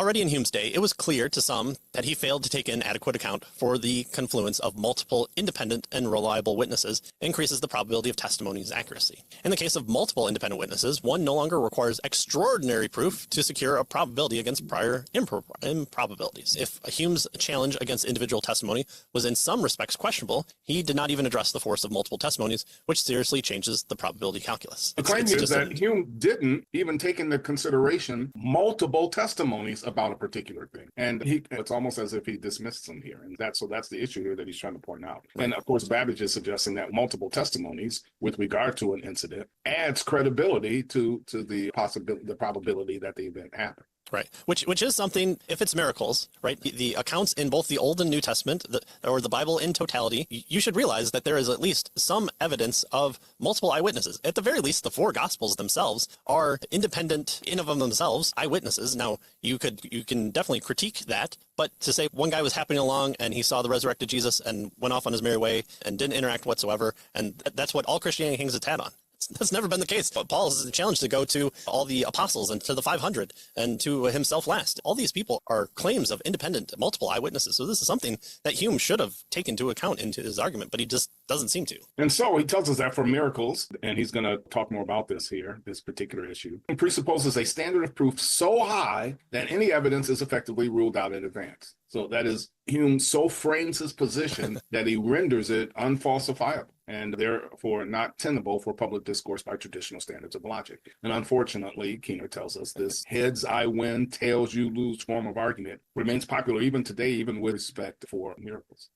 Already in Hume's day, it was clear to some that he failed to take in adequate account for the confluence of multiple independent and reliable witnesses increases the probability of testimony's accuracy. In the case of multiple independent witnesses, one no longer requires extraordinary proof to secure a probability against prior improbabilities. If Hume's challenge against individual testimony was in some respects questionable, he did not even address the force of multiple testimonies, which seriously changes the probability calculus. The claim is that Hume didn't even take into consideration multiple testimonies about a particular thing. And it's almost as if he dismissed them here. And that's the issue here that he's trying to point out. Right. And of course, Babbage is suggesting that multiple testimonies with regard to an incident adds credibility to the probability that the event happened. Right. Which is something, if it's miracles, right, the accounts in both the Old and New Testament, or the Bible in totality, you should realize that there is at least some evidence of multiple eyewitnesses. At the very least, the four Gospels themselves are independent in of themselves eyewitnesses. Now, you can definitely critique that, but to say one guy was happening along and he saw the resurrected Jesus and went off on his merry way and didn't interact whatsoever, and that's what all Christianity hangs its hat on. That's never been the case. But Paul's challenge to go to all the apostles and to the 500 and to himself last. All these people are claims of independent, multiple eyewitnesses. So this is something that Hume should have taken into account into his argument, but he just doesn't seem to. And so he tells us that for miracles, and he's going to talk more about this here, this particular issue, it presupposes a standard of proof so high that any evidence is effectively ruled out in advance. So that is, Hume so frames his position that he renders it unfalsifiable and therefore not tenable for public discourse by traditional standards of logic. And unfortunately, Keener tells us this heads I win, tails you lose form of argument remains popular even today, even with respect for miracles.